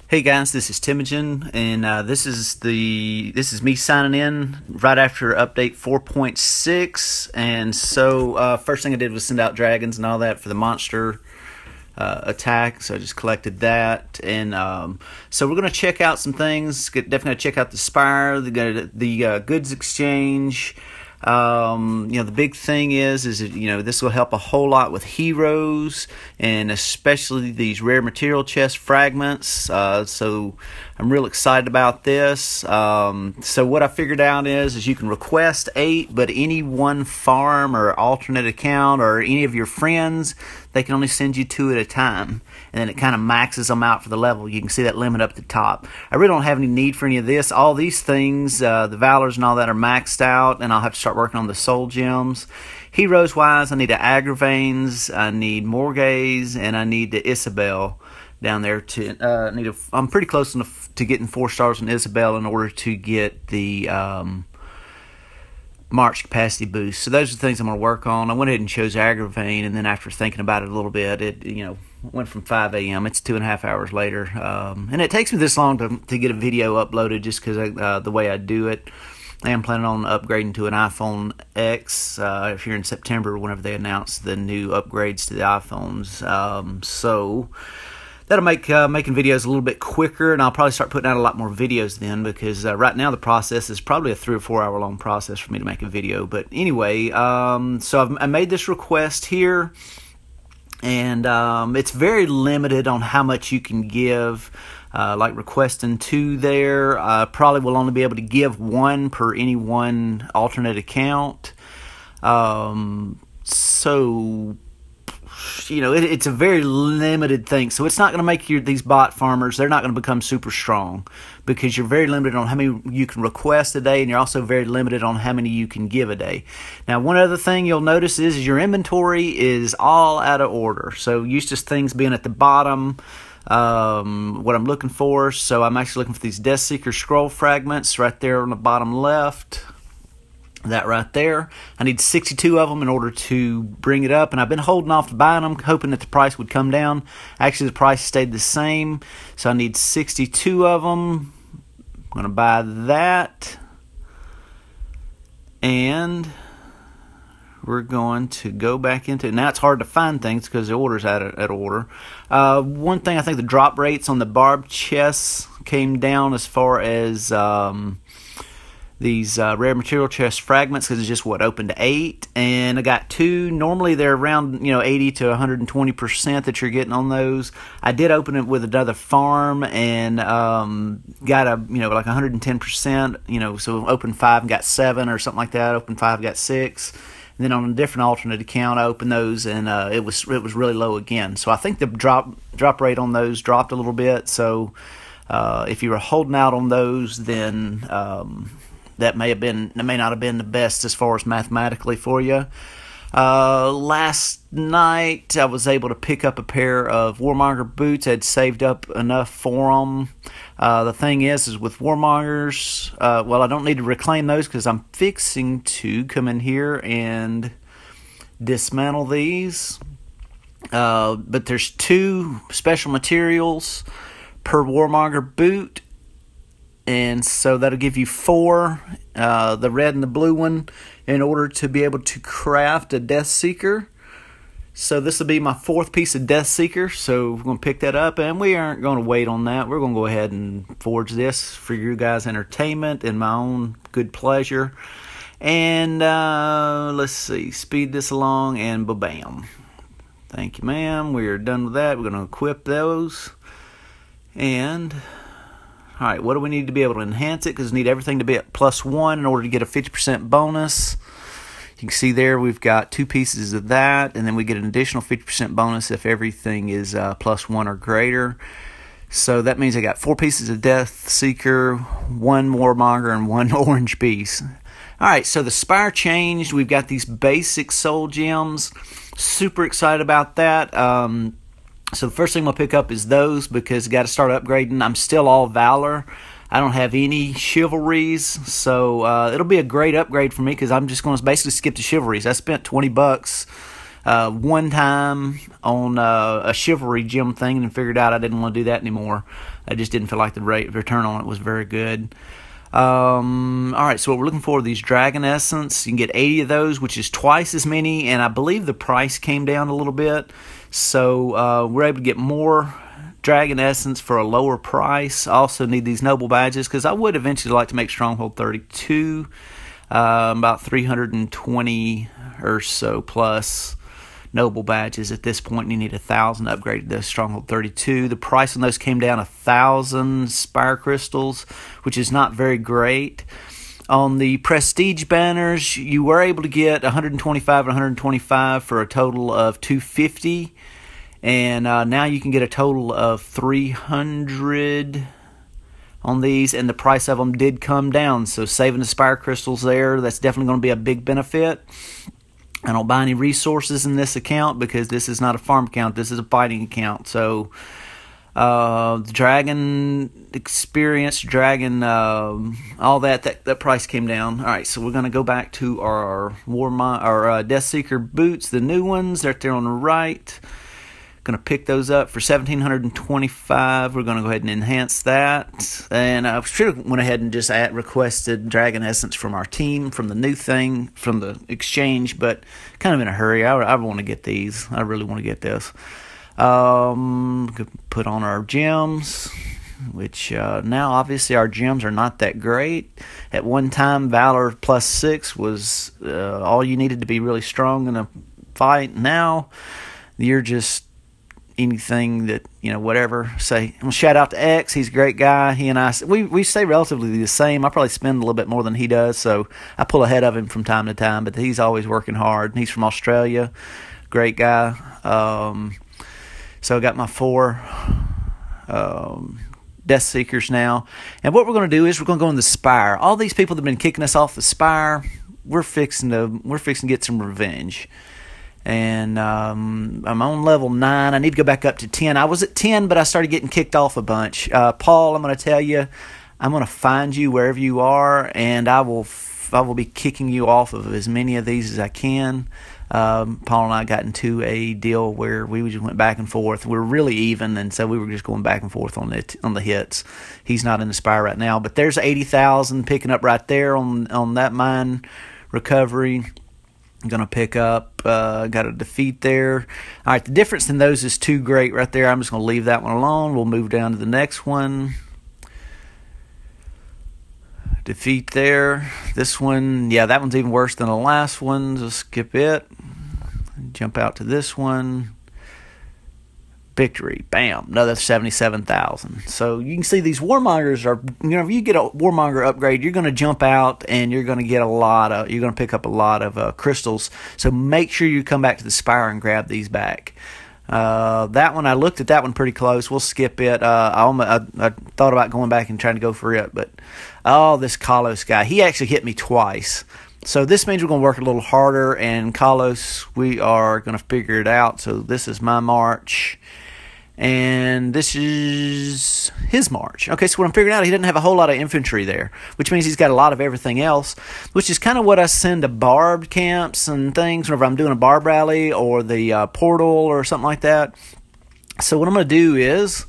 Hey guys, this is Temujin, and this is me signing in right after update 4.6. And so first thing I did was send out dragons and all that for the monster attack. So I just collected that, and so we're gonna check out some things. Definitely check out the spire, the goods exchange. The big thing is this will help a whole lot with heroes, and especially these rare material chest fragments. So I'm real excited about this. So what I figured out is you can request 8, but any one farm or alternate account or any of your friends, they can only send you 2 at a time, and then it kind of maxes them out for the level. You can see that limit up at the top. I really don't have any need for any of this. All these things, the Valors and all that, are maxed out, and I'll have to start working on the soul gems. Heroes wise, I need the Agravains, I need Morgaze, and I need the Isabel down there. I'm pretty close enough to getting 4 stars on Isabel in order to get the March capacity boost. So those are the things I'm going to work on. I went ahead and chose Agravain, and then after thinking about it a little bit, it went from 5 a.m. It's 2.5 hours later, and it takes me this long to get a video uploaded just because the way I do it. I am planning on upgrading to an iPhone X here in September, whenever they announce the new upgrades to the iPhones. So that'll make making videos a little bit quicker, and I'll probably start putting out a lot more videos then, because right now the process is probably a 3 or 4 hour long process for me to make a video. But anyway, so I made this request here, and it's very limited on how much you can give. Like requesting 2 there, probably will only be able to give 1 per any one alternate account. So it's a very limited thing. So it's not going to make these bot farmers, they're not going to become super strong, because you're very limited on how many you can request a day, and you're also very limited on how many you can give a day. Now, one other thing you'll notice is your inventory is all out of order. So used to things being at the bottom, what I'm looking for. So I'm actually looking for these Death Seeker scroll fragments right there on the bottom left. That right there. I need 62 of them in order to bring it up, and I've been holding off to buying them, hoping that the price would come down. Actually, the price stayed the same, so I need 62 of them. I'm going to buy that, and we're going to go back into it. Now it's hard to find things because the order's out of order. One thing, I think the drop rates on the barbed chests came down as far as these rare material chest fragments, because it's just opened to 8, and I got 2. Normally they're around 80 to 120% that you're getting on those. I did open it with another farm and got a like 110%. So opened 5 and got 7 or something like that. Opened 5, got 6. And then on a different alternate account, I opened those, and it was really low again. So I think the drop rate on those dropped a little bit. So if you were holding out on those, then that may not have been the best as far as mathematically for you. Last night, I was able to pick up a pair of Warmonger boots. I had saved up enough for them. The thing is with Warmongers, well, I don't need to reclaim those because I'm fixing to come in here and dismantle these. But there's 2 special materials per Warmonger boot, and so that'll give you 4, the red and the blue one, in order to be able to craft a Death Seeker. So this will be my 4th piece of Death Seeker, so we're going to pick that up, and we aren't going to wait on that. We're going to go ahead and forge this for you guys' entertainment and my own good pleasure. And let's see, speed this along, and ba-bam. Thank you, ma'am. We are done with that. We're going to equip those. And alright, what do we need to be able to enhance it? Because we need everything to be at +1 in order to get a 50% bonus. You can see there we've got 2 pieces of that, and then we get an additional 50% bonus if everything is +1 or greater. So that means I got 4 pieces of Death Seeker, 1 Warmonger, and 1 orange piece. Alright, so the spire changed. We've got these basic soul gems. Super excited about that. So the first thing I'm going to pick up is those, because I got to start upgrading. I'm still all Valor. I don't have any chivalries, so it'll be a great upgrade for me, because I'm just going to basically skip the chivalries. I spent $20 one time on a chivalry gem thing and figured out I didn't want to do that anymore. I just didn't feel like the rate of return on it was very good. Alright, so what we're looking for are these Dragon Essence. You can get 80 of those, which is twice as many, and I believe the price came down a little bit. So we're able to get more Dragon Essence for a lower price. I also need these Noble Badges, because I would eventually like to make Stronghold 32. About 320 or so plus Noble Badges at this point, and you need 1,000 upgraded to Stronghold 32. The price on those came down 1,000 Spire Crystals, which is not very great. On the Prestige banners, you were able to get 125 and 125 for a total of 250, and now you can get a total of 300 on these, and the price of them did come down, so saving the Spire Crystals there, that's definitely going to be a big benefit. I don't buy any resources in this account because this is not a farm account, this is a fighting account. So the Dragon experience, Dragon, all that price came down. Alright, so we're going to go back to our Deathseeker boots, the new ones, they're there on the right. Going to pick those up for 1,725. We're going to go ahead and enhance that. And I should have went ahead and just requested Dragon Essence from our team, from the new thing, from the exchange, but kind of in a hurry. I want to get these. I really want to get this. Put on our gems, which now obviously our gems are not that great. At one time, Valor +6 was all you needed to be really strong in a fight. Now, you're just anything that, whatever. Say, I'm gonna shout out to X. He's a great guy. He and I, we stay relatively the same. I probably spend a little bit more than he does, so I pull ahead of him from time to time, but he's always working hard. He's from Australia. Great guy. So I got my 4 Death Seekers now. And what we're going to do is we're going to go in the Spire. All these people that have been kicking us off the Spire, we're fixing to get some revenge. And I'm on level 9. I need to go back up to 10. I was at 10, but I started getting kicked off a bunch. Paul, I'm going to tell you, I'm going to find you wherever you are, and I will be kicking you off of as many of these as I can. Paul and I got into a deal where we just went back and forth. We were really even, and so we were just going back and forth on the hits. He's not in the Spire right now, but there's 80,000 picking up right there on that mine recovery. I'm going to pick up, got a defeat there. All right, the difference in those is too great right there. I'm just going to leave that one alone. We'll move down to the next one. Defeat there. This one, yeah, that one's even worse than the last one. So skip it. Jump out to this one. Victory. Bam. Another 77,000. So you can see these warmongers are, if you get a warmonger upgrade, you're going to jump out and you're going to get you're going to pick up a lot of crystals. So make sure you come back to the Spire and grab these back. That one, I looked at that one pretty close. We'll skip it. I thought about going back and trying to go for it, but this Kalos guy, he actually hit me twice. So this means we're going to work a little harder, and Kalos, we are going to figure it out. So this is my march, and this is his march. Okay, so what I'm figuring out, he doesn't have a whole lot of infantry there, which means he's got a lot of everything else, which is kind of what I send to barbed camps and things whenever I'm doing a barb rally or the portal or something like that. So what I'm going to do is,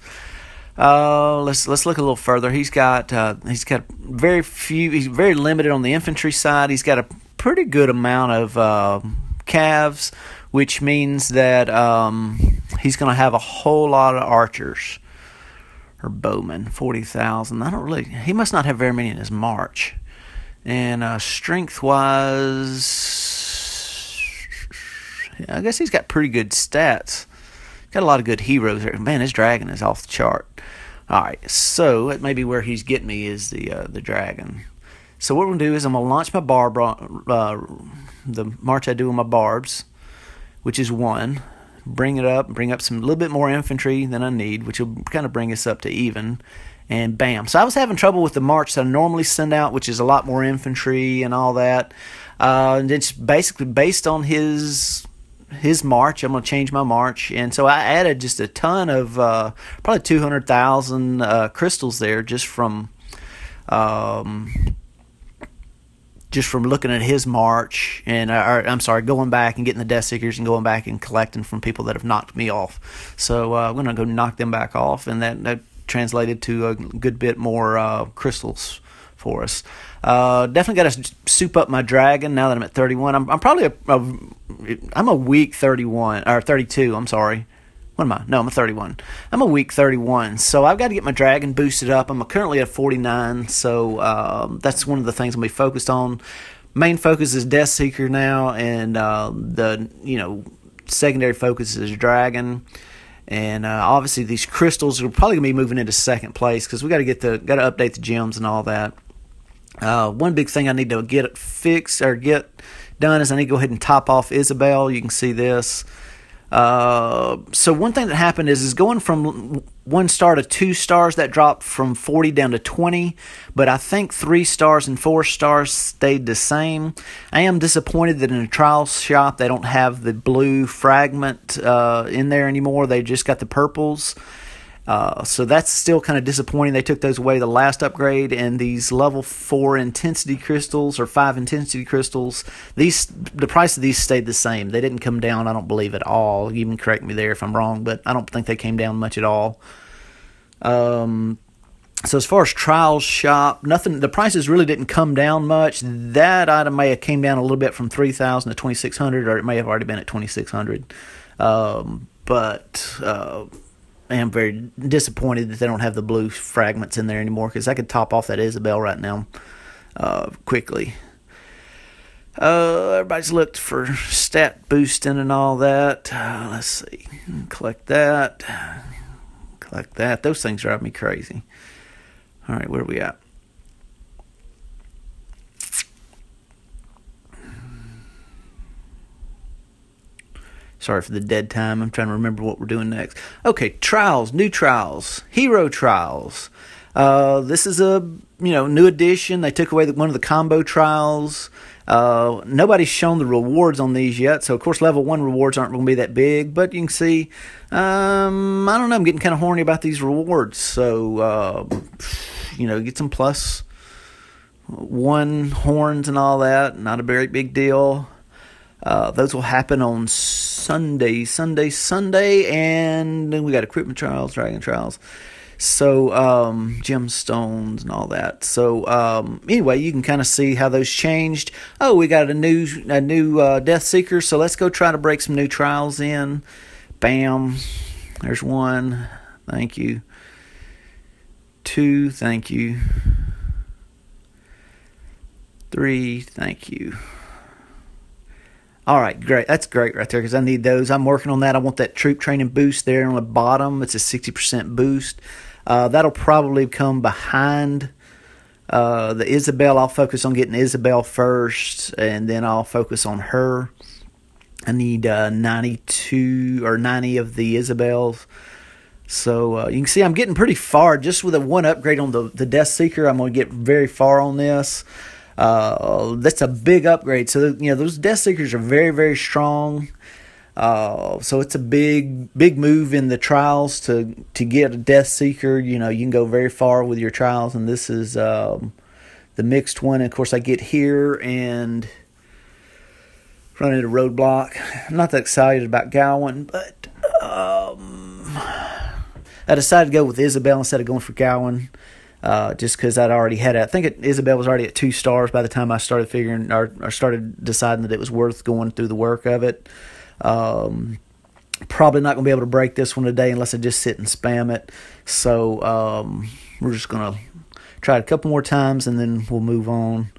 let's look a little further. He's got very few. He's very limited on the infantry side. He's got a pretty good amount of calves, which means that he's going to have a whole lot of archers or bowmen. 40,000. He must not have very many in his march. And strength wise, I guess he's got pretty good stats. Got a lot of good heroes there. Man, his dragon is off the chart. Alright, so that may be where he's getting me, is the dragon. So what we're going to do is I'm going to launch my the march I do with my barbs, which is 1. Bring up a little bit more infantry than I need, which will kind of bring us up to even. And bam. So I was having trouble with the march that I normally send out, which is a lot more infantry and all that. And it's basically based on his march. I'm going to change my march, and so I added just a ton of probably 200,000 crystals there just from just from looking at his march, and going back and getting the Death Seekers and going back and collecting from people that have knocked me off. So I'm going to go knock them back off, and that translated to a good bit more crystals for us. Definitely got to soup up my dragon now that I'm at 31. I'm probably I'm a week 31 or 32. I'm sorry. What am I? No, I'm a 31. I'm a week 31, so I've got to get my dragon boosted up. I'm currently at 49, so that's one of the things I'm going to be focused on. Main focus is Death Seeker now, and the secondary focus is dragon. And obviously these crystals are probably going to be moving into second place because we got to update the gems and all that. One big thing I need to get fixed or get done is I need to go ahead and top off Isabel. You can see this. So one thing that happened is going from 1 star to 2 stars, that dropped from 40 down to 20, but I think 3 stars and 4 stars stayed the same. I am disappointed that in the trial shop they don't have the blue fragment in there anymore. They just got the purples. So that's still kind of disappointing. They took those away the last upgrade, and these level 4 intensity crystals or 5 intensity crystals, the price of these stayed the same. They didn't come down, I don't believe, at all. You can correct me there if I'm wrong, but I don't think they came down much at all. So as far as trials shop, nothing. The prices really didn't come down much. That item may have came down a little bit from 3,000 to 2,600, or it may have already been at 2,600. But I am very disappointed that they don't have the blue fragments in there anymore, because I could top off that Isabel right now quickly. Everybody's looked for stat boosting and all that. Let's see. Collect that. Collect that. Those things drive me crazy. All right, where are we at? Sorry for the dead time. I'm trying to remember what we're doing next. Okay, trials, new trials, hero trials. This is a new addition. They took away one of the combo trials. Nobody's shown the rewards on these yet, so of course level 1 rewards aren't going to be that big. But you can see, I don't know. I'm getting kind of horny about these rewards. So get some +1 horns and all that. Not a very big deal. Those will happen on Sunday, and then we got equipment trials, dragon trials, so gemstones and all that. So anyway, you can kind of see how those changed. Oh, we got a new Death Seeker, so let's go try to break some new trials in. Bam, there's 1. Thank you. 2. Thank you. 3. Thank you. All right, great. That's great right there, because I need those. I'm working on that. I want that troop training boost there on the bottom. It's a 60% boost. That'll probably come behind the Isabel. I'll focus on getting Isabel first, and then I'll focus on her. I need 92 or 90 of the Isabels. So you can see I'm getting pretty far. Just with a 1 upgrade on the Death Seeker, I'm going to get very far on this. That's a big upgrade. So those Death Seekers are very, very strong. So it's a big move in the trials to get a Death Seeker. You can go very far with your trials, and this is the mixed one. And of course, I get here and run into a roadblock. I'm not that excited about Gowan, but I decided to go with Isabel instead of going for Gowan. Just because I'd already had it. I think Isabel was already at 2 stars by the time I started figuring or started deciding that it was worth going through the work of it. Probably not going to be able to break this one today unless I just sit and spam it. So we're just going to try it a couple more times and then we'll move on.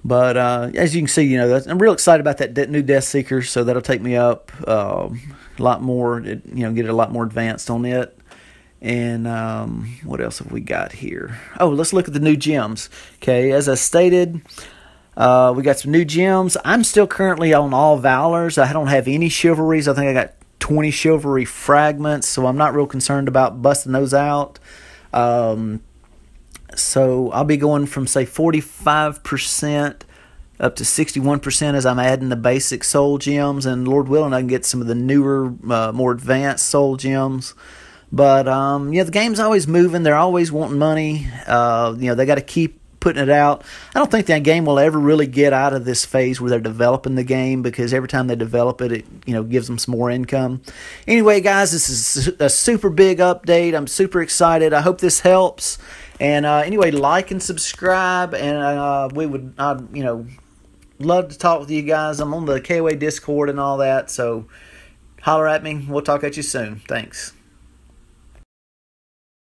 But as you can see, I'm real excited about that new Death Seeker. So that'll take me up a lot more. Get it a lot more advanced on it. And what else have we got here? Oh, let's look at the new gems. Okay, as I stated, we got some new gems. I'm still currently on all Valors. I don't have any Chivalries. I think I got 20 Chivalry fragments, so I'm not real concerned about busting those out. So I'll be going from, say, 45% up to 61% as I'm adding the basic soul gems. And Lord willing, I can get some of the newer, more advanced soul gems. But, the game's always moving. They're always wanting money. They got to keep putting it out. I don't think that game will ever really get out of this phase where they're developing the game, because every time they develop it, it gives them some more income. Anyway, guys, this is a super big update. I'm super excited. I hope this helps. And anyway, like and subscribe, and we would love to talk with you guys. I'm on the KOA Discord and all that, so holler at me. We'll talk at you soon. Thanks.